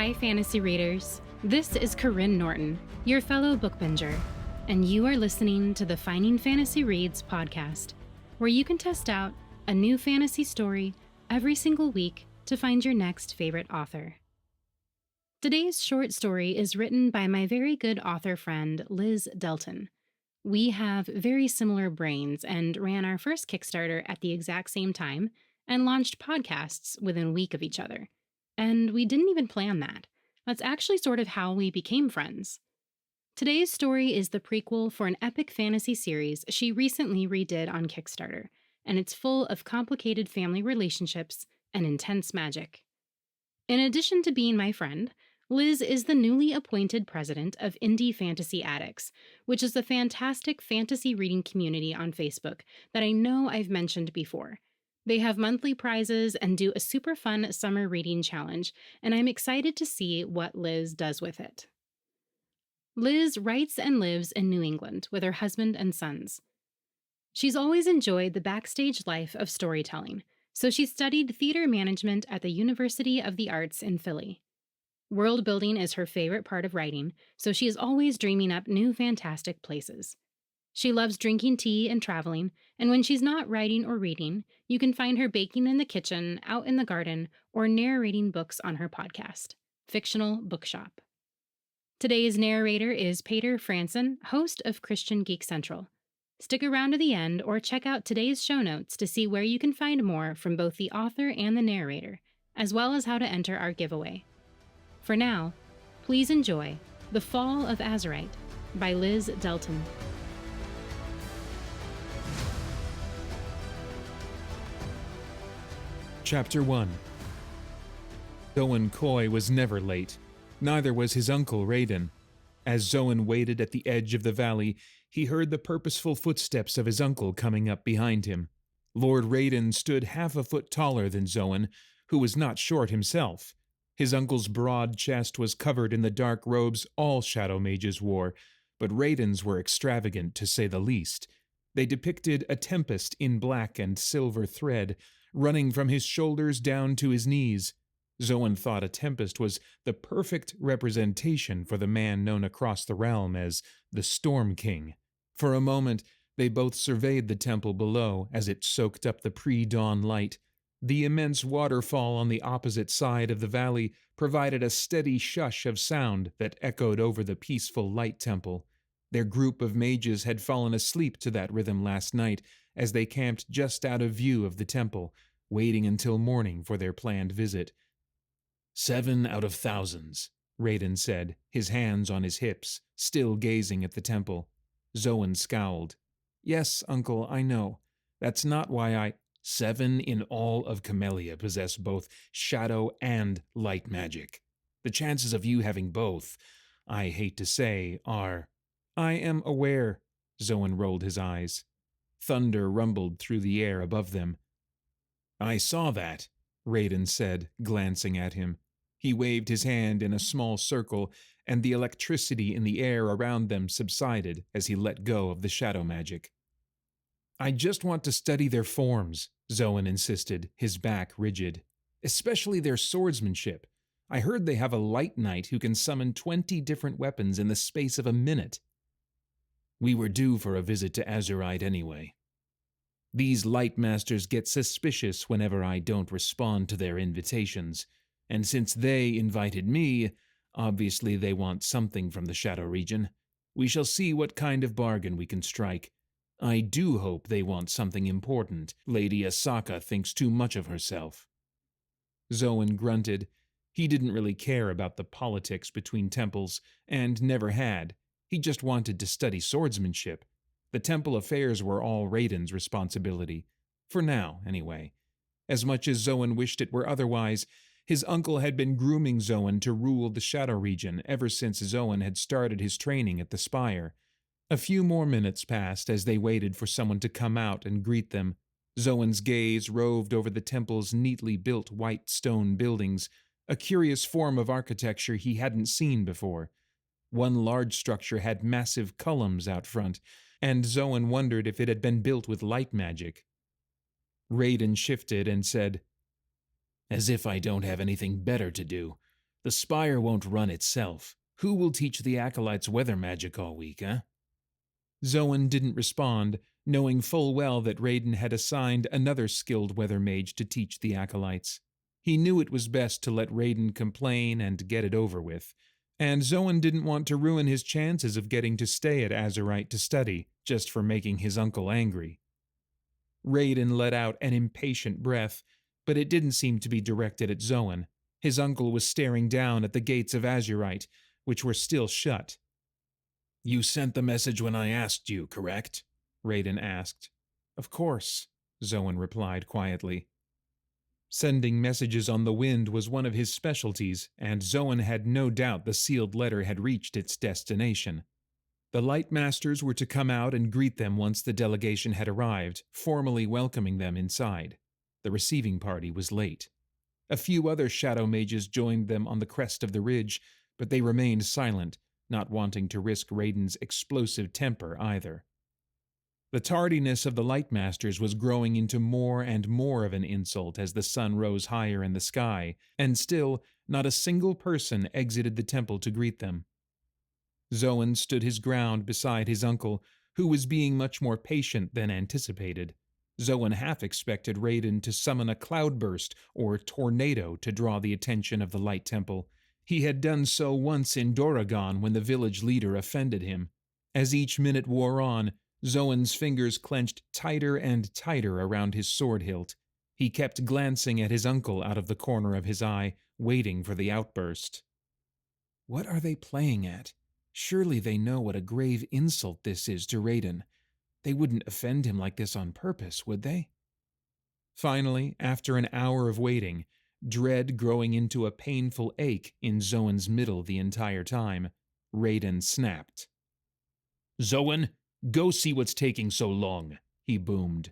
Hi, fantasy readers. This is Corinne Norton, your fellow bookbinger, and you are listening to the Finding Fantasy Reads podcast, where you can test out a new fantasy story every single week to find your next favorite author. Today's short story is written by my very good author friend, Liz Delton. We have very similar brains and ran our first Kickstarter at the exact same time and launched podcasts within a week of each other. And we didn't even plan that. That's actually sort of how we became friends. Today's story is the prequel for an epic fantasy series she recently redid on Kickstarter, and it's full of complicated family relationships and intense magic. In addition to being my friend, Liz is the newly appointed president of Indie Fantasy Addicts, which is a fantastic fantasy reading community on Facebook that I know I've mentioned before. They have monthly prizes and do a super fun summer reading challenge, and I'm excited to see what Liz does with it. Liz writes and lives in New England with her husband and sons. She's always enjoyed the backstage life of storytelling, so she studied theater management at the University of the Arts in Philly. World building is her favorite part of writing, so she is always dreaming up new fantastic places. She loves drinking tea and traveling, and when she's not writing or reading, you can find her baking in the kitchen, out in the garden, or narrating books on her podcast, Fictional Bookshop. Today's narrator is Paeter Frandsen, host of Christian Geek Central. Stick around to the end or check out today's show notes to see where you can find more from both the author and the narrator, as well as how to enter our giveaway. For now, please enjoy The Fall of Azurite by Liz Delton. Chapter 1. Zoan Coy was never late. Neither was his uncle Raiden. As Zoan waited at the edge of the valley, he heard the purposeful footsteps of his uncle coming up behind him. Lord Raiden stood half a foot taller than Zoan, who was not short himself. His uncle's broad chest was covered in the dark robes all shadow mages wore, but Raiden's were extravagant to say the least. They depicted a tempest in black and silver thread, running from his shoulders down to his knees. Zoan thought a tempest was the perfect representation for the man known across the realm as the Storm King. For a moment, they both surveyed the temple below as it soaked up the pre-dawn light. The immense waterfall on the opposite side of the valley provided a steady shush of sound that echoed over the peaceful light temple. Their group of mages had fallen asleep to that rhythm last night as they camped just out of view of the temple, waiting until morning for their planned visit. 7 out of thousands, Raiden said, his hands on his hips, still gazing at the temple. Zoan scowled. Yes, uncle, I know. That's not why I... 7 in all of Camellia possess both shadow and light magic. The chances of you having both, I hate to say, are... I am aware, Zoan rolled his eyes. Thunder rumbled through the air above them. I saw that, Raiden said, glancing at him. He waved his hand in a small circle, and the electricity in the air around them subsided as he let go of the shadow magic. I just want to study their forms, Zoan insisted, his back rigid. Especially their swordsmanship. I heard they have a light knight who can summon 20 different weapons in the space of a minute. We were due for a visit to Azurite anyway. These light masters get suspicious whenever I don't respond to their invitations, and since they invited me, obviously they want something from the Shadow region. We shall see what kind of bargain we can strike. I do hope they want something important. Lady Asaka thinks too much of herself. Zoan grunted. He didn't really care about the politics between temples, and never had. He just wanted to study swordsmanship. The temple affairs were all Raiden's responsibility. For now, anyway. As much as Zoan wished it were otherwise, his uncle had been grooming Zoan to rule the Shadow region ever since Zoan had started his training at the Spire. A few more minutes passed as they waited for someone to come out and greet them. Zoan's gaze roved over the temple's neatly built white stone buildings, a curious form of architecture he hadn't seen before. One large structure had massive columns out front, and Zoan wondered if it had been built with light magic. Raiden shifted and said, As if I don't have anything better to do. The spire won't run itself. Who will teach the acolytes weather magic all week, eh? Zoan didn't respond, knowing full well that Raiden had assigned another skilled weather mage to teach the acolytes. He knew it was best to let Raiden complain and get it over with, and Zoan didn't want to ruin his chances of getting to stay at Azurite to study, just for making his uncle angry. Raiden let out an impatient breath, but it didn't seem to be directed at Zoan. His uncle was staring down at the gates of Azurite, which were still shut. "You sent the message when I asked you, correct?" Raiden asked. "Of course," Zoan replied quietly. Sending messages on the wind was one of his specialties, and Zoan had no doubt the sealed letter had reached its destination. The Light Masters were to come out and greet them once the delegation had arrived, formally welcoming them inside. The receiving party was late. A few other shadow mages joined them on the crest of the ridge, but they remained silent, not wanting to risk Raiden's explosive temper either. The tardiness of the Light Masters was growing into more and more of an insult as the sun rose higher in the sky, and still not a single person exited the temple to greet them. Zoan stood his ground beside his uncle, who was being much more patient than anticipated. Zoan half expected Raiden to summon a cloudburst or tornado to draw the attention of the Light Temple. He had done so once in Doragon when the village leader offended him. As each minute wore on, Zoan's fingers clenched tighter and tighter around his sword hilt. He kept glancing at his uncle out of the corner of his eye, waiting for the outburst. What are they playing at? Surely they know what a grave insult this is to Raiden. They wouldn't offend him like this on purpose, would they? Finally, after an hour of waiting, dread growing into a painful ache in Zoan's middle the entire time, Raiden snapped. "Zoan, go see what's taking so long," he boomed.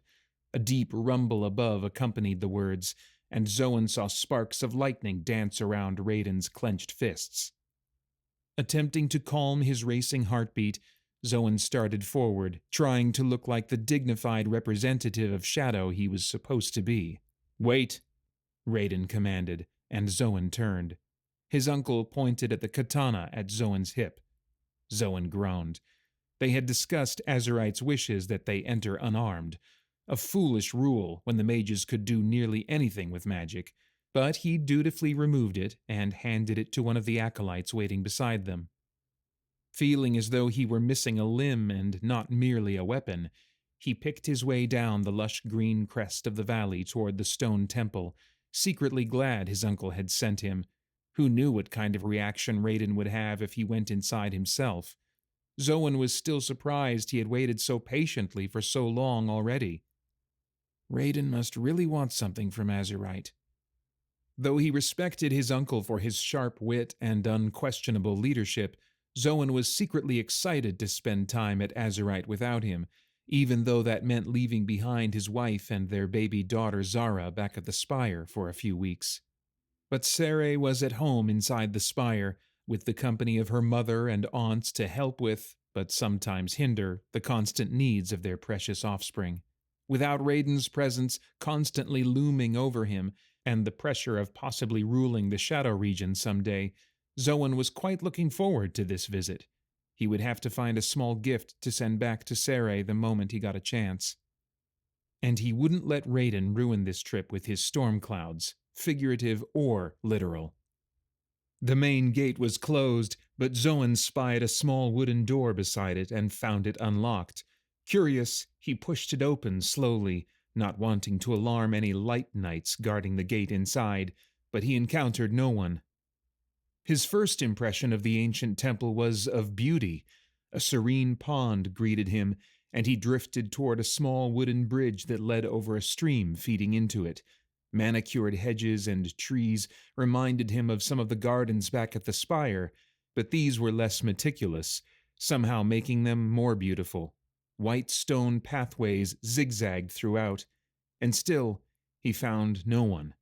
A deep rumble above accompanied the words, and Zoan saw sparks of lightning dance around Raiden's clenched fists. Attempting to calm his racing heartbeat, Zoan started forward, trying to look like the dignified representative of Shadow he was supposed to be. "Wait," Raiden commanded, and Zoan turned. His uncle pointed at the katana at Zoan's hip. Zoan groaned. They had discussed Azurite's wishes that they enter unarmed, a foolish rule when the mages could do nearly anything with magic, but he dutifully removed it and handed it to one of the acolytes waiting beside them. Feeling as though he were missing a limb and not merely a weapon, he picked his way down the lush green crest of the valley toward the stone temple, secretly glad his uncle had sent him. Who knew what kind of reaction Raiden would have if he went inside himself? Zoan was still surprised he had waited so patiently for so long already. Raiden must really want something from Azurite. Though he respected his uncle for his sharp wit and unquestionable leadership, Zoan was secretly excited to spend time at Azurite without him, even though that meant leaving behind his wife and their baby daughter Zara back at the spire for a few weeks. But Sere was at home inside the spire, with the company of her mother and aunts to help with, but sometimes hinder, the constant needs of their precious offspring. Without Raiden's presence constantly looming over him, and the pressure of possibly ruling the Shadow region someday, Zoan was quite looking forward to this visit. He would have to find a small gift to send back to Sere the moment he got a chance. And he wouldn't let Raiden ruin this trip with his storm clouds, figurative or literal. The main gate was closed, but Zoan spied a small wooden door beside it and found it unlocked. Curious, he pushed it open slowly, not wanting to alarm any light knights guarding the gate inside, but he encountered no one. His first impression of the ancient temple was of beauty. A serene pond greeted him, and he drifted toward a small wooden bridge that led over a stream feeding into it. Manicured hedges and trees reminded him of some of the gardens back at the spire, but these were less meticulous, somehow making them more beautiful. White stone pathways zigzagged throughout, and still he found no one.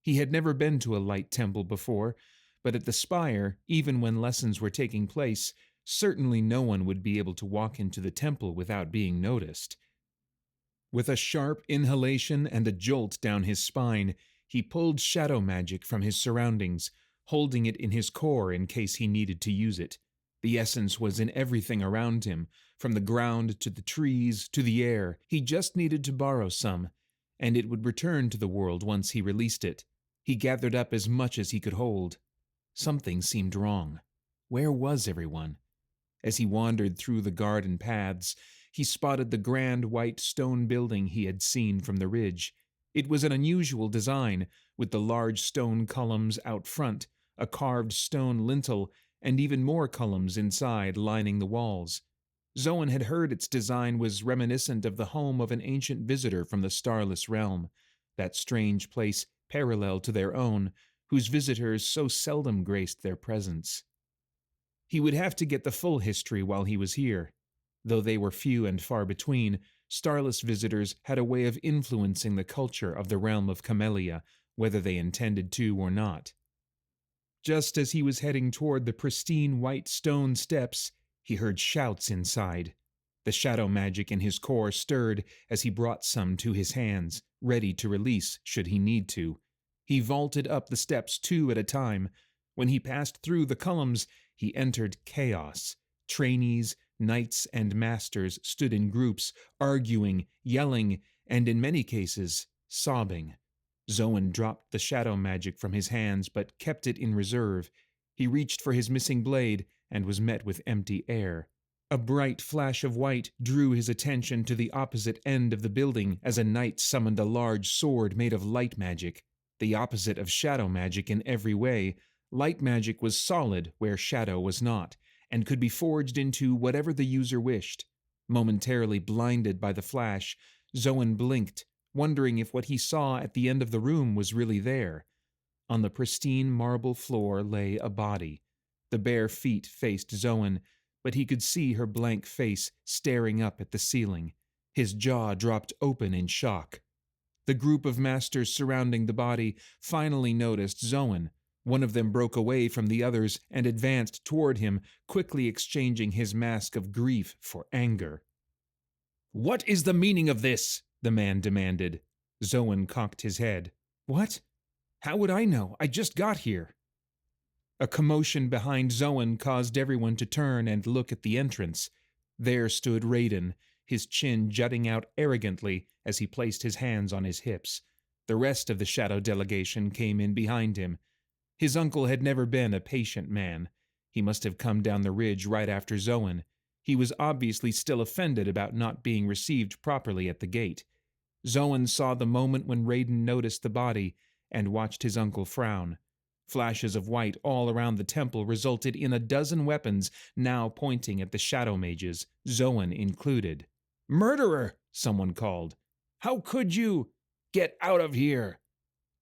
He had never been to a light temple before, but at the spire, even when lessons were taking place, certainly no one would be able to walk into the temple without being noticed. With a sharp inhalation and a jolt down his spine, he pulled shadow magic from his surroundings, holding it in his core in case he needed to use it. The essence was in everything around him, from the ground to the trees to the air. He just needed to borrow some, and it would return to the world once he released it. He gathered up as much as he could hold. Something seemed wrong. Where was everyone? As he wandered through the garden paths, he spotted the grand white stone building he had seen from the ridge. It was an unusual design, with the large stone columns out front, a carved stone lintel, and even more columns inside lining the walls. Zoan had heard its design was reminiscent of the home of an ancient visitor from the Starless Realm, that strange place parallel to their own, whose visitors so seldom graced their presence. He would have to get the full history while he was here. Though they were few and far between, Starless visitors had a way of influencing the culture of the realm of Camellia, whether they intended to or not. Just as he was heading toward the pristine white stone steps, he heard shouts inside. The shadow magic in his core stirred as he brought some to his hands, ready to release should he need to. He vaulted up the steps 2 at a time. When he passed through the columns, he entered chaos. Trainees, knights, and masters stood in groups, arguing, yelling, and in many cases, sobbing. Zoan dropped the shadow magic from his hands, but kept it in reserve. He reached for his missing blade and was met with empty air. A bright flash of white drew his attention to the opposite end of the building as a knight summoned a large sword made of light magic. The opposite of shadow magic in every way, light magic was solid where shadow was not, and could be forged into whatever the user wished. Momentarily blinded by the flash, Zoan blinked, wondering if what he saw at the end of the room was really there. On the pristine marble floor lay a body. The bare feet faced Zoan, but he could see her blank face staring up at the ceiling. His jaw dropped open in shock. The group of masters surrounding the body finally noticed Zoan. One of them broke away from the others and advanced toward him, quickly exchanging his mask of grief for anger. "What is the meaning of this?" the man demanded. Zoan cocked his head. "What? How would I know? I just got here." A commotion behind Zoan caused everyone to turn and look at the entrance. There stood Raiden, his chin jutting out arrogantly as he placed his hands on his hips. The rest of the shadow delegation came in behind him. His uncle had never been a patient man. He must have come down the ridge right after Zoan. He was obviously still offended about not being received properly at the gate. Zoan saw the moment when Raiden noticed the body and watched his uncle frown. Flashes of white all around the temple resulted in a dozen weapons now pointing at the shadow mages, Zoan included. "Murderer!" someone called. "How could you? Get out of here!"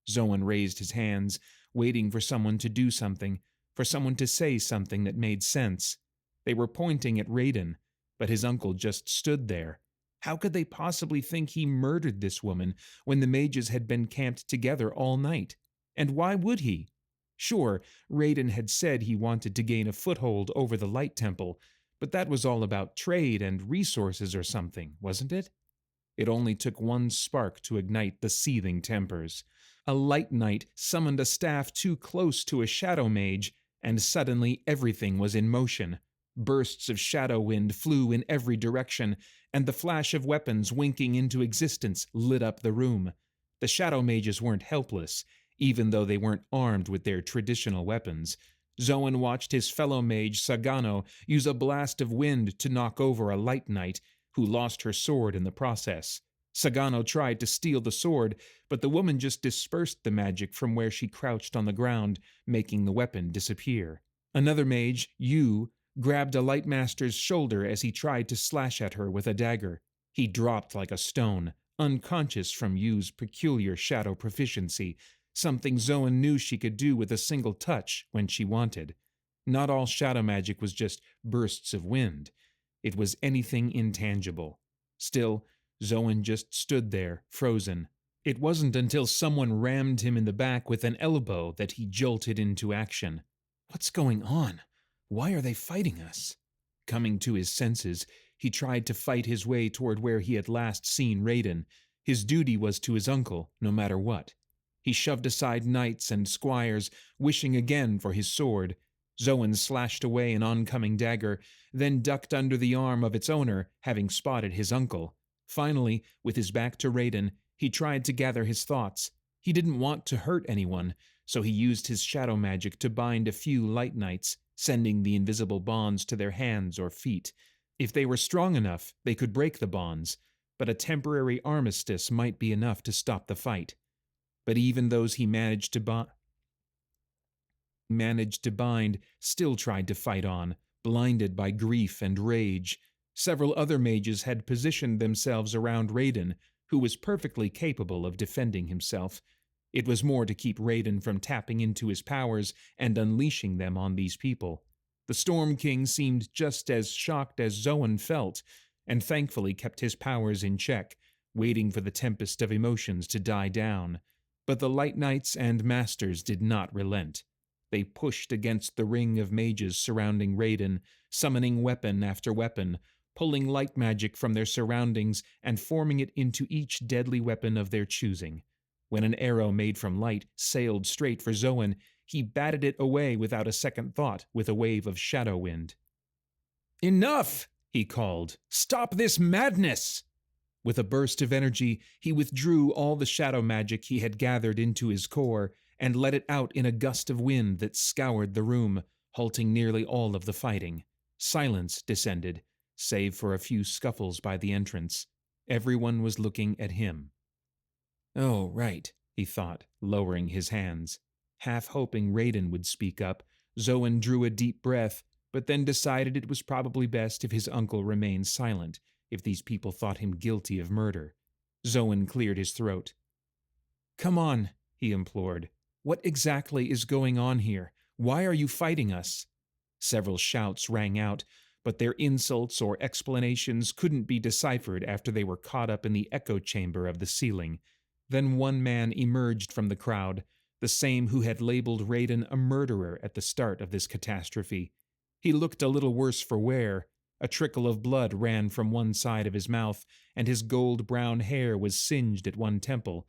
Zoan raised his hands, waiting for someone to do something, for someone to say something that made sense. They were pointing at Raiden, but his uncle just stood there. How could they possibly think he murdered this woman when the mages had been camped together all night? And why would he? Sure, Raiden had said he wanted to gain a foothold over the Light Temple, but that was all about trade and resources or something, wasn't it? It only took one spark to ignite the seething tempers. A Light Knight summoned a staff too close to a Shadow Mage, and suddenly everything was in motion. Bursts of shadow wind flew in every direction, and the flash of weapons winking into existence lit up the room. The Shadow Mages weren't helpless, even though they weren't armed with their traditional weapons. Zoan watched his fellow mage Sagano use a blast of wind to knock over a Light Knight, who lost her sword in the process. Sagano tried to steal the sword, but the woman just dispersed the magic from where she crouched on the ground, making the weapon disappear. Another mage, Yu, grabbed a Light Master's shoulder as he tried to slash at her with a dagger. He dropped like a stone, unconscious from Yu's peculiar shadow proficiency, something Zoan knew she could do with a single touch when she wanted. Not all shadow magic was just bursts of wind. It was anything intangible. Still, Zoan just stood there, frozen. It wasn't until someone rammed him in the back with an elbow that he jolted into action. What's going on? Why are they fighting us? Coming to his senses, he tried to fight his way toward where he had last seen Raiden. His duty was to his uncle, no matter what. He shoved aside knights and squires, wishing again for his sword. Zoan slashed away an oncoming dagger, then ducked under the arm of its owner, having spotted his uncle. Finally, with his back to Raiden, he tried to gather his thoughts. He didn't want to hurt anyone, so he used his shadow magic to bind a few light knights, sending the invisible bonds to their hands or feet. If they were strong enough, they could break the bonds, but a temporary armistice might be enough to stop the fight. But even those he managed to bind still tried to fight on, blinded by grief and rage. Several other mages had positioned themselves around Raiden, who was perfectly capable of defending himself. It was more to keep Raiden from tapping into his powers and unleashing them on these people. The Storm King seemed just as shocked as Zoan felt, and thankfully kept his powers in check, waiting for the tempest of emotions to die down. But the Light Knights and Masters did not relent. They pushed against the ring of mages surrounding Raiden, summoning weapon after weapon, pulling light magic from their surroundings and forming it into each deadly weapon of their choosing. When an arrow made from light sailed straight for Zoan, he batted it away without a second thought with a wave of shadow wind. "Enough!" he called. "Stop this madness!" With a burst of energy, he withdrew all the shadow magic he had gathered into his core and let it out in a gust of wind that scoured the room, halting nearly all of the fighting. Silence descended, save for a few scuffles by the entrance. Everyone was looking at him. "Oh, right," he thought, lowering his hands. Half hoping Raiden would speak up, Zoan drew a deep breath, but then decided it was probably best if his uncle remained silent, if these people thought him guilty of murder. Zoan cleared his throat. "Come on," he implored. "What exactly is going on here? Why are you fighting us?" Several shouts rang out, but their insults or explanations couldn't be deciphered after they were caught up in the echo chamber of the ceiling. Then one man emerged from the crowd, the same who had labeled Raiden a murderer at the start of this catastrophe. He looked a little worse for wear. A trickle of blood ran from one side of his mouth, and his gold-brown hair was singed at one temple.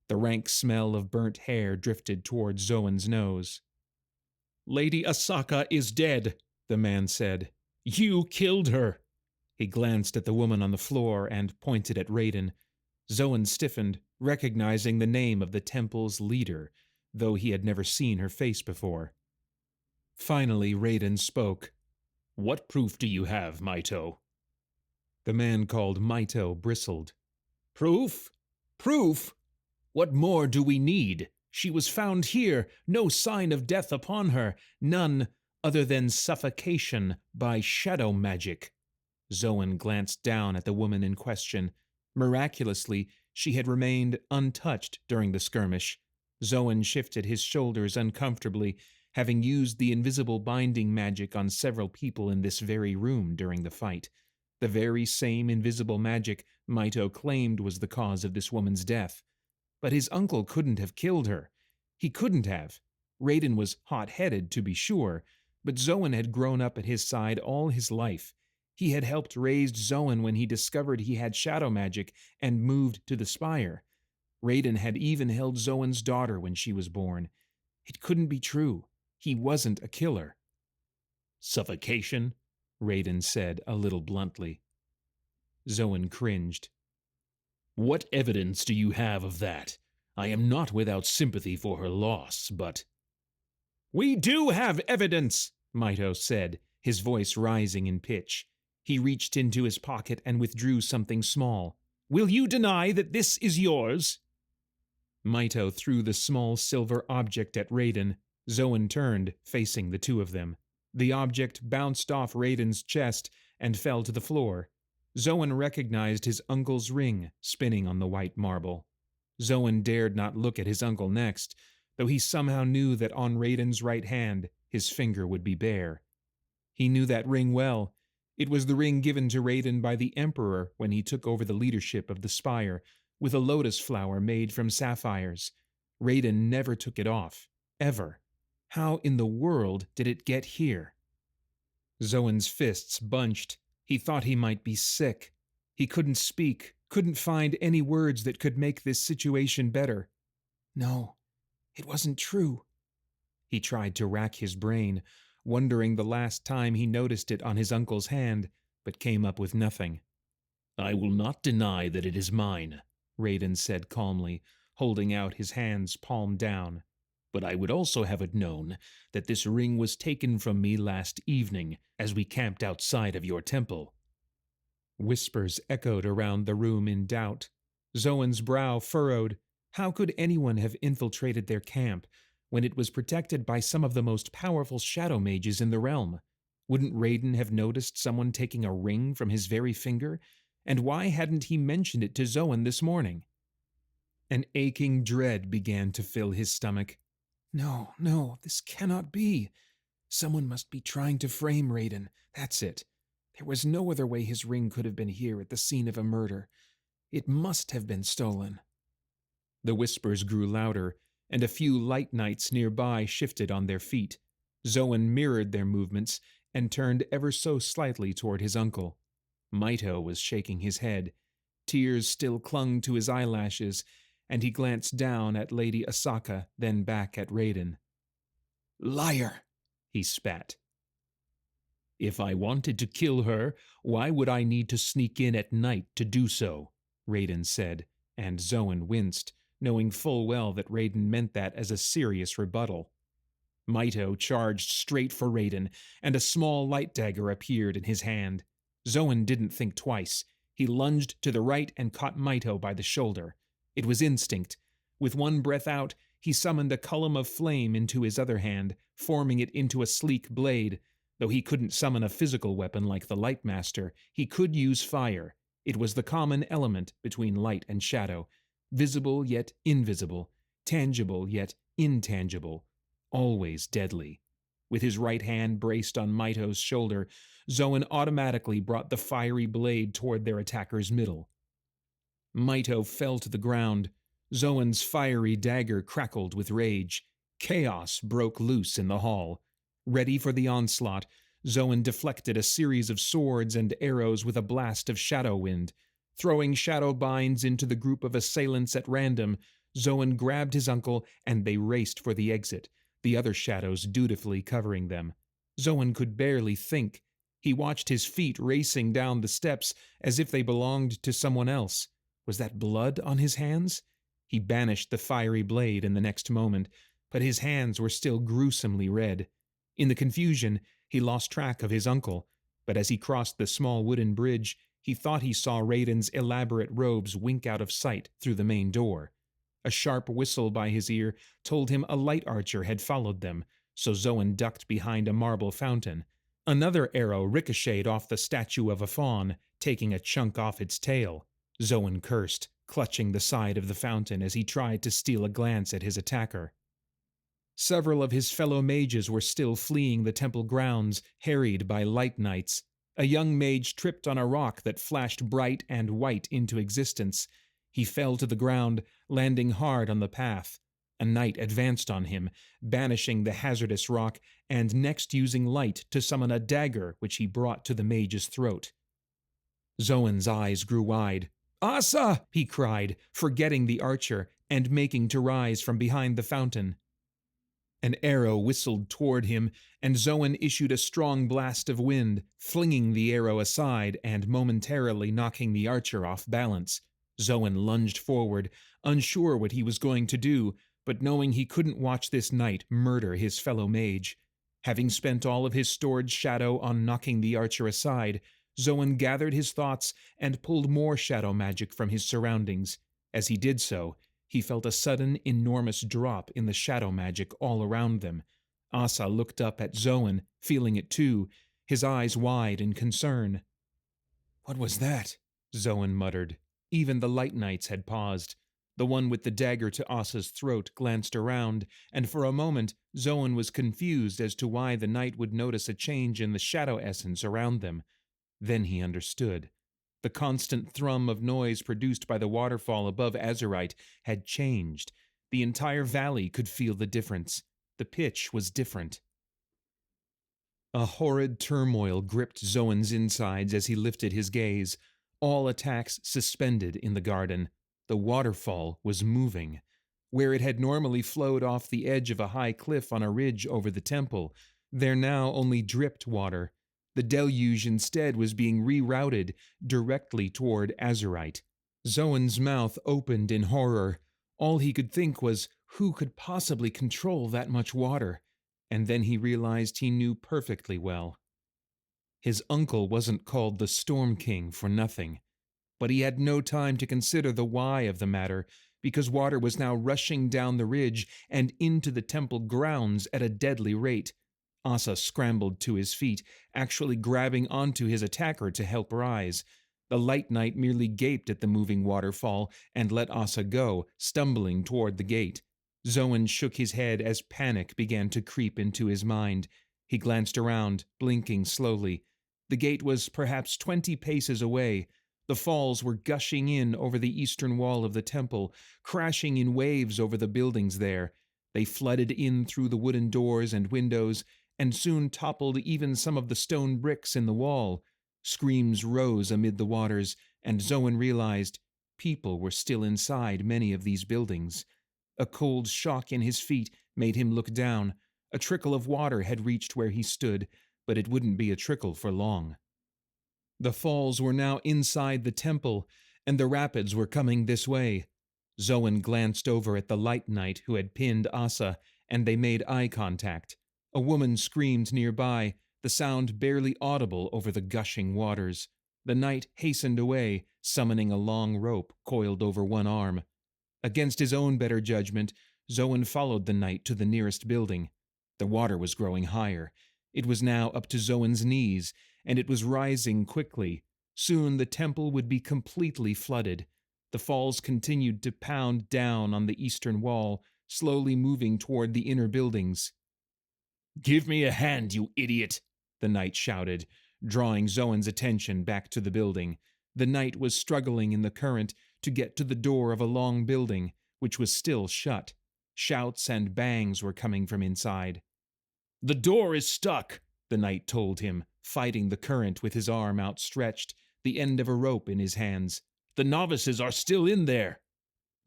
The rank smell of burnt hair drifted toward Zoan's nose. "Lady Asaka is dead," the man said. "You killed her." He glanced at the woman on the floor and pointed at Raiden. Zoan stiffened, recognizing the name of the temple's leader, though he had never seen her face before. Finally, Raiden spoke. "What proof do you have, Maito?" The man called Maito bristled. "Proof? Proof? What more do we need? She was found here, no sign of death upon her, none other than suffocation by shadow magic." Zoan glanced down at the woman in question. Miraculously, she had remained untouched during the skirmish. Zoan shifted his shoulders uncomfortably, having used the invisible binding magic on several people in this very room during the fight. The very same invisible magic Maito claimed was the cause of this woman's death. But his uncle couldn't have killed her. He couldn't have. Raiden was hot-headed, to be sure, but Zoan had grown up at his side all his life. He had helped raise Zoan when he discovered he had shadow magic and moved to the Spire. Raiden had even held Zoan's daughter when she was born. It couldn't be true. He wasn't a killer. "Suffocation?" Raiden said a little bluntly. Zoan cringed. "What evidence do you have of that? I am not without sympathy for her loss, but—" "We do have evidence," Maito said, his voice rising in pitch. He reached into his pocket and withdrew something small. "Will you deny that this is yours?" Maito threw the small silver object at Raiden. Zoan turned, facing the two of them. The object bounced off Raiden's chest and fell to the floor. Zoan recognized his uncle's ring spinning on the white marble. Zoan dared not look at his uncle next, though he somehow knew that on Raiden's right hand his finger would be bare. He knew that ring well. It was the ring given to Raiden by the Emperor when he took over the leadership of the Spire, with a lotus flower made from sapphires. Raiden never took it off, ever. How in the world did it get here? Zoan's fists bunched. He thought he might be sick. He couldn't speak, couldn't find any words that could make this situation better. "No, It wasn't true. He tried to rack his brain, wondering the last time he noticed it on his uncle's hand, but came up with nothing. I will not deny that it is mine, Raiden said calmly, holding out his hands palm down. But I would also have it known that this ring was taken from me last evening as we camped outside of your temple. Whispers echoed around the room in doubt. Zoan's brow furrowed. How could anyone have infiltrated their camp when it was protected by some of the most powerful shadow mages in the realm? Wouldn't Raiden have noticed someone taking a ring from his very finger? And why hadn't he mentioned it to Zoan this morning? An aching dread began to fill his stomach. No, this cannot be. Someone must be trying to frame Raiden. That's it. There was no other way his ring could have been here at the scene of a murder. It must have been stolen. The whispers grew louder, and a few light knights nearby shifted on their feet. Zoan mirrored their movements and turned ever so slightly toward his uncle. Maito was shaking his head. Tears still clung to his eyelashes, and he glanced down at Lady Asaka, then back at Raiden. Liar! He spat. If I wanted to kill her, why would I need to sneak in at night to do so? Raiden said, and Zoan winced, knowing full well that Raiden meant that as a serious rebuttal. Maito charged straight for Raiden, and a small light dagger appeared in his hand. Zoan didn't think twice. He lunged to the right and caught Maito by the shoulder. It was instinct. With one breath out, he summoned a column of flame into his other hand, forming it into a sleek blade. Though he couldn't summon a physical weapon like the Light Master, he could use fire. It was the common element between light and shadow, visible yet invisible, tangible yet intangible, always deadly. With his right hand braced on Maito's shoulder, Zoan automatically brought the fiery blade toward their attacker's middle. Maito fell to the ground. Zoan's fiery dagger crackled with rage. Chaos broke loose in the hall. Ready for the onslaught, Zoan deflected a series of swords and arrows with a blast of shadow wind. Throwing shadow binds into the group of assailants at random, Zoan grabbed his uncle and they raced for the exit, the other shadows dutifully covering them. Zoan could barely think. He watched his feet racing down the steps as if they belonged to someone else. Was that blood on his hands? He banished the fiery blade in the next moment, but his hands were still gruesomely red. In the confusion, he lost track of his uncle, but as he crossed the small wooden bridge, he thought he saw Raiden's elaborate robes wink out of sight through the main door. A sharp whistle by his ear told him a light archer had followed them, so Zoan ducked behind a marble fountain. Another arrow ricocheted off the statue of a fawn, taking a chunk off its tail. Zoan cursed, clutching the side of the fountain as he tried to steal a glance at his attacker. Several of his fellow mages were still fleeing the temple grounds, harried by light knights. A young mage tripped on a rock that flashed bright and white into existence. He fell to the ground, landing hard on the path. A knight advanced on him, banishing the hazardous rock, and next using light to summon a dagger which he brought to the mage's throat. Zoan's eyes grew wide. "Asa!" he cried, forgetting the archer and making to rise from behind the fountain. An arrow whistled toward him, and Zoan issued a strong blast of wind, flinging the arrow aside and momentarily knocking the archer off balance. Zoan lunged forward, unsure what he was going to do, but knowing he couldn't watch this knight murder his fellow mage. Having spent all of his stored shadow on knocking the archer aside, Zoan gathered his thoughts and pulled more shadow magic from his surroundings. As he did so, he felt a sudden, enormous drop in the shadow magic all around them. Asa looked up at Zoan, feeling it too, his eyes wide in concern. "What was that?" Zoan muttered. Even the light knights had paused. The one with the dagger to Asa's throat glanced around, and for a moment Zoan was confused as to why the knight would notice a change in the shadow essence around them. Then he understood. The constant thrum of noise produced by the waterfall above Azurite had changed. The entire valley could feel the difference. The pitch was different. A horrid turmoil gripped Zoan's insides as he lifted his gaze. All attacks suspended in the garden. The waterfall was moving. Where it had normally flowed off the edge of a high cliff on a ridge over the temple, there now only dripped water. The deluge instead was being rerouted directly toward Azurite. Zoen's mouth opened in horror. All he could think was, who could possibly control that much water? And then he realized he knew perfectly well. His uncle wasn't called the Storm King for nothing. But he had no time to consider the why of the matter, because water was now rushing down the ridge and into the temple grounds at a deadly rate. Asa scrambled to his feet, actually grabbing onto his attacker to help rise. The Light Knight merely gaped at the moving waterfall and let Asa go, stumbling toward the gate. Zoen shook his head as panic began to creep into his mind. He glanced around, blinking slowly. The gate was perhaps 20 paces away. The falls were gushing in over the eastern wall of the temple, crashing in waves over the buildings there. They flooded in through the wooden doors and windows, and soon toppled even some of the stone bricks in the wall. Screams rose amid the waters, and Zoen realized people were still inside many of these buildings. A cold shock in his feet made him look down. A trickle of water had reached where he stood, but it wouldn't be a trickle for long. The falls were now inside the temple, and the rapids were coming this way. Zoen glanced over at the Light Knight who had pinned Asa, and they made eye contact. A woman screamed nearby, the sound barely audible over the gushing waters. The knight hastened away, summoning a long rope coiled over one arm. Against his own better judgment, Zoen followed the knight to the nearest building. The water was growing higher. It was now up to Zoen's knees, and it was rising quickly. Soon the temple would be completely flooded. The falls continued to pound down on the eastern wall, slowly moving toward the inner buildings. "Give me a hand, you idiot!" the knight shouted, drawing Zoen's attention back to the building. The knight was struggling in the current to get to the door of a long building, which was still shut. Shouts and bangs were coming from inside. "The door is stuck," the knight told him, fighting the current with his arm outstretched, the end of a rope in his hands. "The novices are still in there."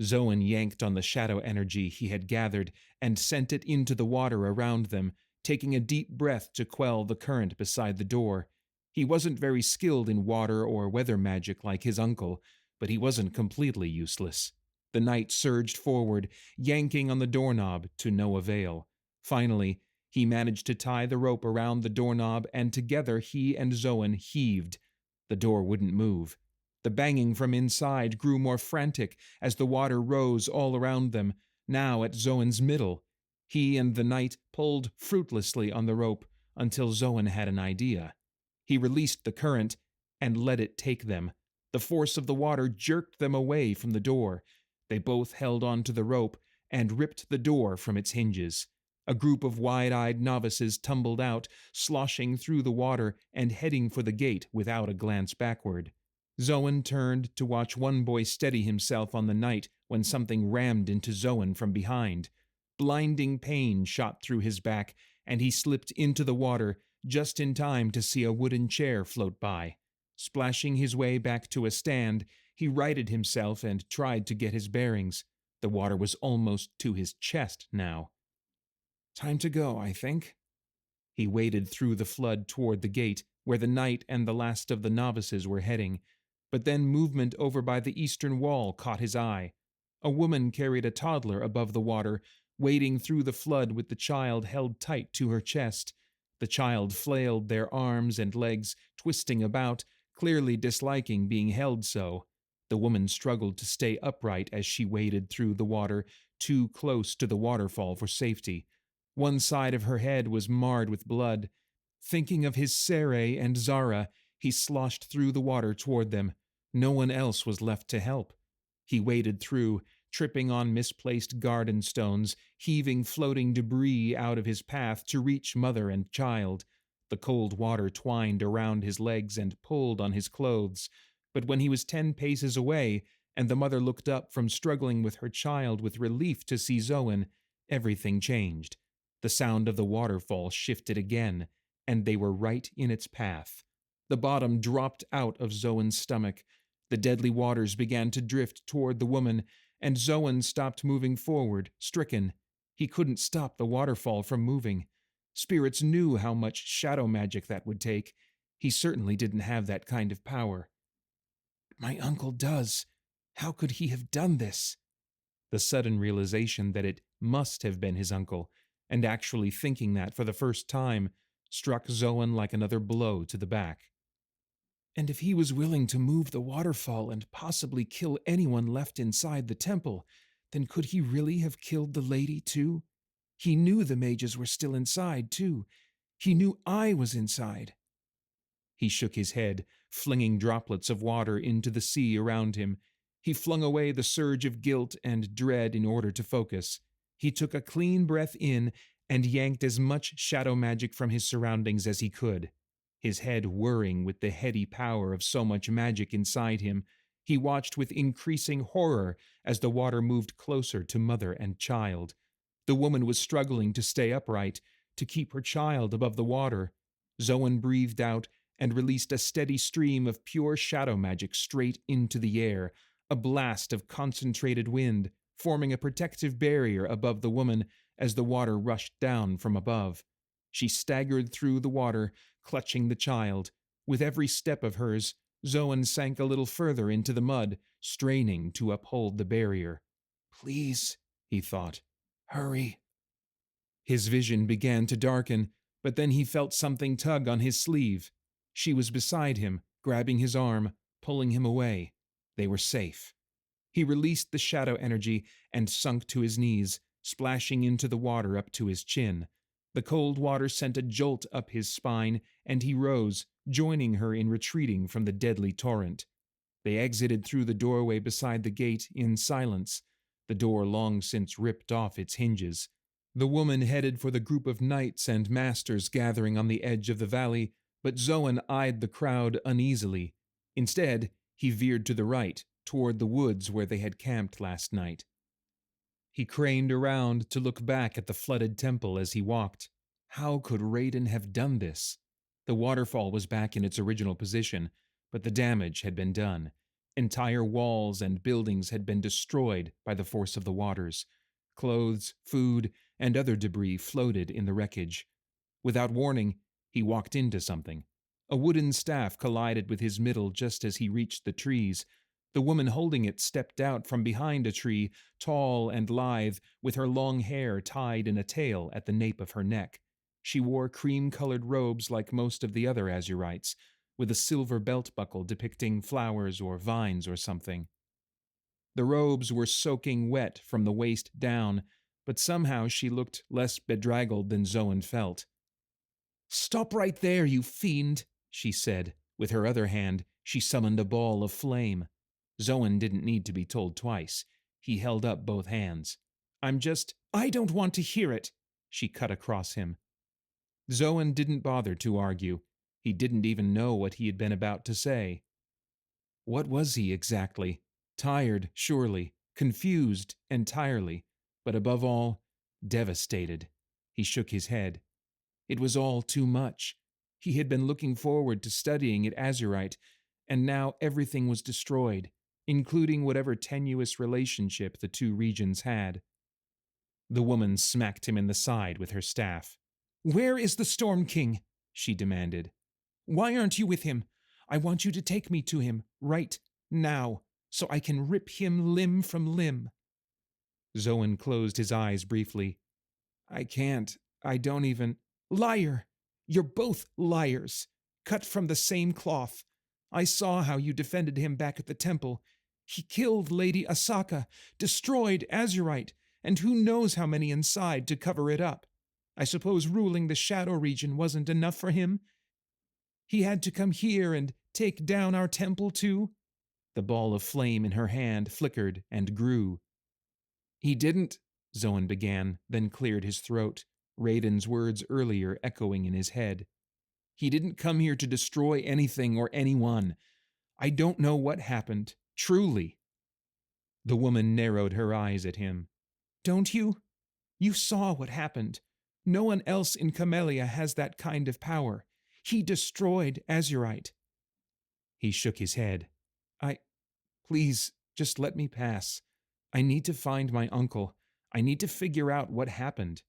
Zoen yanked on the shadow energy he had gathered and sent it into the water around them, taking a deep breath to quell the current beside the door. He wasn't very skilled in water or weather magic like his uncle, but he wasn't completely useless. The knight surged forward, yanking on the doorknob to no avail. Finally, he managed to tie the rope around the doorknob, and together he and Zoen heaved. The door wouldn't move. The banging from inside grew more frantic as the water rose all around them, now at Zoen's middle. He and the knight pulled fruitlessly on the rope until Zoen had an idea. He released the current and let it take them. The force of the water jerked them away from the door. They both held on to the rope and ripped the door from its hinges. A group of wide-eyed novices tumbled out, sloshing through the water and heading for the gate without a glance backward. Zoen turned to watch one boy steady himself on the knight when something rammed into Zoen from behind. Blinding pain shot through his back, and he slipped into the water just in time to see a wooden chair float by. Splashing his way back to a stand, he righted himself and tried to get his bearings. The water was almost to his chest now. "Time to go, I think." He waded through the flood toward the gate, where the knight and the last of the novices were heading. But then movement over by the eastern wall caught his eye. A woman carried a toddler above the water, wading through the flood with the child held tight to her chest. The child flailed their arms and legs, twisting about, clearly disliking being held so. The woman struggled to stay upright as she waded through the water, too close to the waterfall for safety. One side of her head was marred with blood. Thinking of his Sere and Zara, he sloshed through the water toward them. No one else was left to help. He waded through, tripping on misplaced garden stones, heaving floating debris out of his path to reach mother and child. The cold water twined around his legs and pulled on his clothes. But when he was 10 paces away, and the mother looked up from struggling with her child with relief to see Zoen, everything changed. The sound of the waterfall shifted again, and they were right in its path. The bottom dropped out of Zoen's stomach. The deadly waters began to drift toward the woman, and Zoan stopped moving forward, stricken. He couldn't stop the waterfall from moving. Spirits knew how much shadow magic that would take. He certainly didn't have that kind of power. My uncle does. How could he have done this? The sudden realization that it must have been his uncle, and actually thinking that for the first time, struck Zoan like another blow to the back. And if he was willing to move the waterfall and possibly kill anyone left inside the temple, then could he really have killed the lady too? He knew the mages were still inside too. He knew I was inside. He shook his head, flinging droplets of water into the sea around him. He flung away the surge of guilt and dread in order to focus. He took a clean breath in and yanked as much shadow magic from his surroundings as he could. His head whirring with the heady power of so much magic inside him, he watched with increasing horror as the water moved closer to mother and child. The woman was struggling to stay upright, to keep her child above the water. Zoan breathed out and released a steady stream of pure shadow magic straight into the air, a blast of concentrated wind, forming a protective barrier above the woman as the water rushed down from above. She staggered through the water, clutching the child. With every step of hers, Zoan sank a little further into the mud, straining to uphold the barrier. Please, he thought, hurry. His vision began to darken, but then he felt something tug on his sleeve. She was beside him, grabbing his arm, pulling him away. They were safe. He released the shadow energy and sunk to his knees, splashing into the water up to his chin. The cold water sent a jolt up his spine, and he rose, joining her in retreating from the deadly torrent. They exited through the doorway beside the gate in silence, the door long since ripped off its hinges. The woman headed for the group of knights and masters gathering on the edge of the valley, but Zoan eyed the crowd uneasily. Instead, he veered to the right, toward the woods where they had camped last night. He craned around to look back at the flooded temple as he walked. How could Raiden have done this? The waterfall was back in its original position, but the damage had been done. Entire walls and buildings had been destroyed by the force of the waters. Clothes, food, and other debris floated in the wreckage. Without warning, he walked into something. A wooden staff collided with his middle just as he reached the trees. The woman holding it stepped out from behind a tree, tall and lithe, with her long hair tied in a tail at the nape of her neck. She wore cream-colored robes like most of the other Azurites, with a silver belt buckle depicting flowers or vines or something. The robes were soaking wet from the waist down, but somehow she looked less bedraggled than Zoan felt. "Stop right there, you fiend," she said. With her other hand, she summoned a ball of flame. Zoan didn't need to be told twice. He held up both hands. I don't want to hear it," she cut across him. Zoan didn't bother to argue. He didn't even know what he had been about to say. What was he exactly? Tired, surely, confused entirely, but above all, devastated. He shook his head. It was all too much. He had been looking forward to studying at Azurite, and now everything was destroyed, including whatever tenuous relationship the two regions had. The woman smacked him in the side with her staff. "Where is the Storm King?" she demanded. "Why aren't you with him? I want you to take me to him, right now, so I can rip him limb from limb." Zoan closed his eyes briefly. "I can't. I don't even—" "Liar! You're both liars, cut from the same cloth. I saw how you defended him back at the temple. He killed Lady Asaka, destroyed Azurite, and who knows how many inside to cover it up. I suppose ruling the Shadow region wasn't enough for him? He had to come here and take down our temple too?" The ball of flame in her hand flickered and grew. "He didn't," Zoan began, then cleared his throat, Raiden's words earlier echoing in his head. "He didn't come here to destroy anything or anyone. I don't know what happened, truly." The woman narrowed her eyes at him. "Don't you? You saw what happened. No one else in Camellia has that kind of power. He destroyed Azurite." He shook his head. Please, just let me pass. I need to find my uncle. I need to figure out what happened."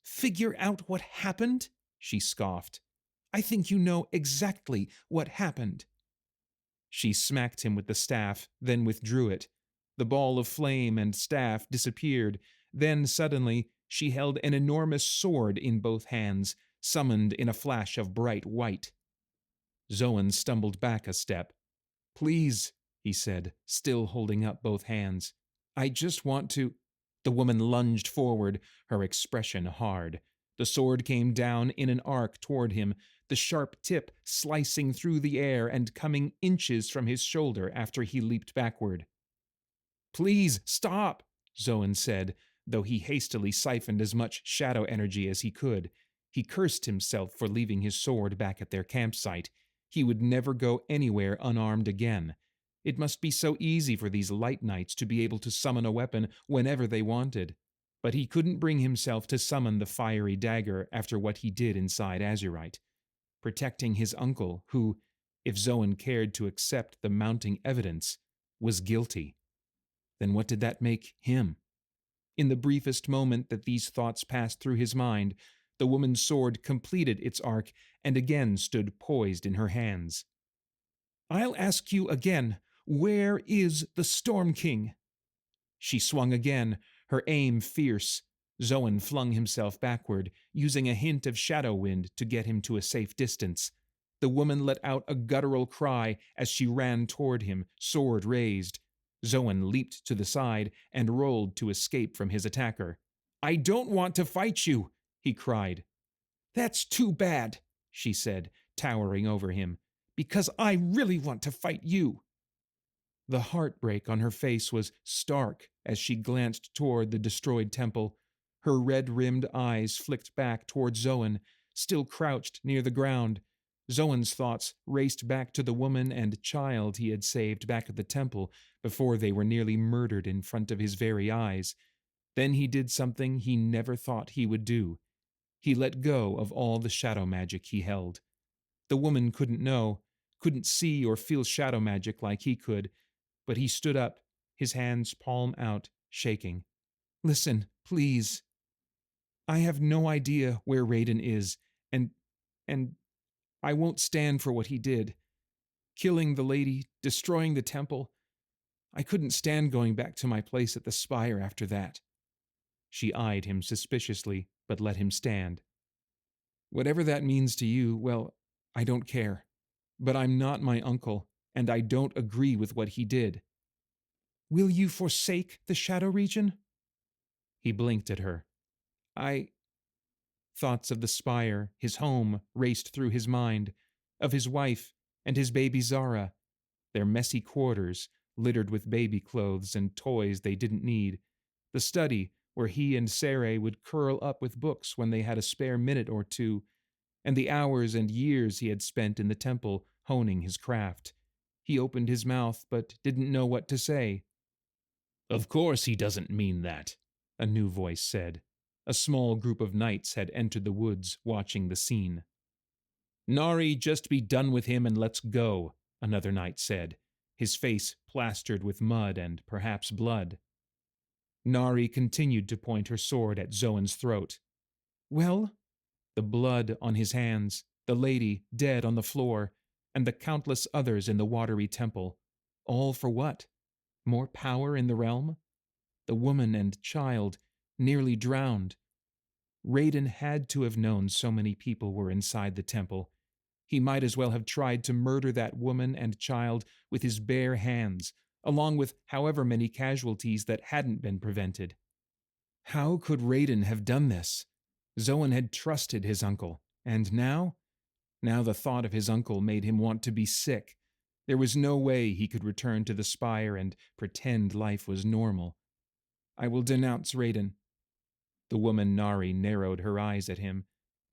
"Figure out what happened?" she scoffed. "I think you know exactly what happened." She smacked him with the staff, then withdrew it. The ball of flame and staff disappeared. Then, suddenly, she held an enormous sword in both hands, summoned in a flash of bright white. Zoan stumbled back a step. "Please," he said, still holding up both hands. "I just want to—" The woman lunged forward, her expression hard. The sword came down in an arc toward him, the sharp tip slicing through the air and coming inches from his shoulder after he leaped backward. "Please, stop," Zoan said, though he hastily siphoned as much shadow energy as he could. He cursed himself for leaving his sword back at their campsite. He would never go anywhere unarmed again. It must be so easy for these light knights to be able to summon a weapon whenever they wanted. But he couldn't bring himself to summon the fiery dagger after what he did inside Azurite. Protecting his uncle, who, if Zoan cared to accept the mounting evidence, was guilty. Then what did that make him? In the briefest moment that these thoughts passed through his mind, the woman's sword completed its arc and again stood poised in her hands. "I'll ask you again, where is the Storm King?" She swung again, her aim fierce. Zoan flung himself backward, using a hint of shadow wind to get him to a safe distance. The woman let out a guttural cry as she ran toward him, sword raised. Zoan leaped to the side and rolled to escape from his attacker. "I don't want to fight you," he cried. "That's too bad," she said, towering over him, "because I really want to fight you." The heartbreak on her face was stark as she glanced toward the destroyed temple. Her red-rimmed eyes flicked back toward Zoan, still crouched near the ground. Zoan's thoughts raced back to the woman and child he had saved back at the temple before they were nearly murdered in front of his very eyes. Then he did something he never thought he would do. He let go of all the shadow magic he held. The woman couldn't know, couldn't see or feel shadow magic like he could, but he stood up, his hands palm out, shaking. "Listen, please. I have no idea where Raiden is, and I won't stand for what he did. Killing the lady, destroying the temple. I couldn't stand going back to my place at the spire after that." She eyed him suspiciously, but let him stand. "Whatever that means to you, well, I don't care. But I'm not my uncle, and I don't agree with what he did." "Will you forsake the Shadow Region?" He blinked at her. Thoughts of the spire, his home, raced through his mind, of his wife and his baby Zara, their messy quarters, littered with baby clothes and toys they didn't need, the study where he and Sarai would curl up with books when they had a spare minute or two, and the hours and years he had spent in the temple honing his craft. He opened his mouth but didn't know what to say. "Of course he doesn't mean that," a new voice said. A small group of knights had entered the woods, watching the scene. "Nari, just be done with him and let's go," another knight said, his face plastered with mud and perhaps blood. Nari continued to point her sword at Zoan's throat. "Well?" The blood on his hands, the lady dead on the floor, and the countless others in the watery temple. All for what? More power in the realm? The woman and child, nearly drowned. Raiden had to have known so many people were inside the temple. He might as well have tried to murder that woman and child with his bare hands, along with however many casualties that hadn't been prevented. How could Raiden have done this? Zoan had trusted his uncle, and now? Now the thought of his uncle made him want to be sick. There was no way he could return to the spire and pretend life was normal. "I will denounce Raiden." The woman Nari narrowed her eyes at him.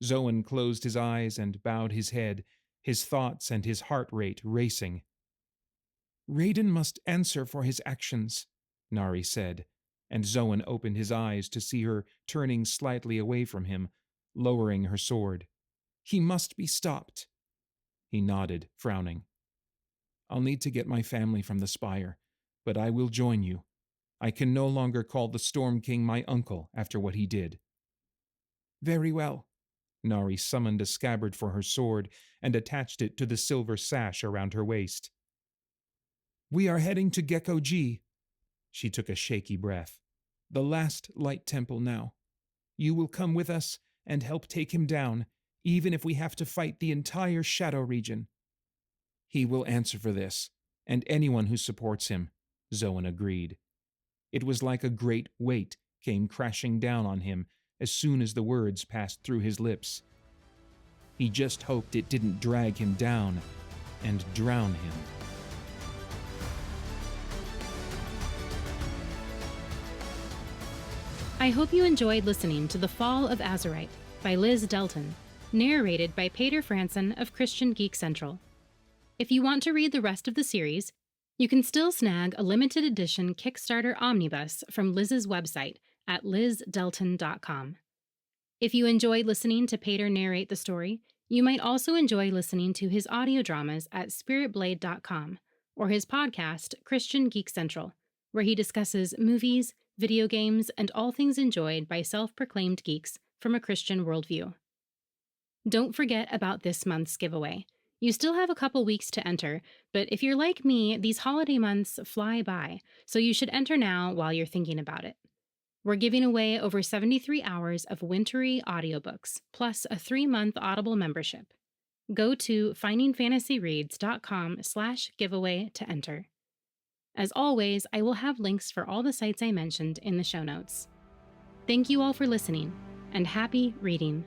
Zoan closed his eyes and bowed his head, his thoughts and his heart rate racing. "Raiden must answer for his actions," Nari said, and Zoan opened his eyes to see her turning slightly away from him, lowering her sword. "He must be stopped." He nodded, frowning. "I'll need to get my family from the spire, but I will join you. I can no longer call the Storm King my uncle after what he did." "Very well." Nari summoned a scabbard for her sword and attached it to the silver sash around her waist. "We are heading to Gecko G." She took a shaky breath. "The last light temple now. You will come with us and help take him down, even if we have to fight the entire Shadow region." "He will answer for this, and anyone who supports him," Zoan agreed. It was like a great weight came crashing down on him as soon as the words passed through his lips. He just hoped it didn't drag him down and drown him. I hope you enjoyed listening to The Fall of Azurite by Liz Delton, narrated by Paeter Frandsen of Christian Geek Central. If you want to read the rest of the series, you can still snag a limited edition Kickstarter omnibus from Liz's website at lizdelton.com. If you enjoyed listening to Paeter narrate the story, you might also enjoy listening to his audio dramas at spiritblade.com or his podcast, Christian Geek Central, where he discusses movies, video games, and all things enjoyed by self-proclaimed geeks from a Christian worldview. Don't forget about this month's giveaway. You still have a couple weeks to enter, but if you're like me, these holiday months fly by, so you should enter now while you're thinking about it. We're giving away over 73 hours of wintry audiobooks, plus a 3-month Audible membership. Go to findingfantasyreads.com/giveaway to enter. As always, I will have links for all the sites I mentioned in the show notes. Thank you all for listening, and happy reading.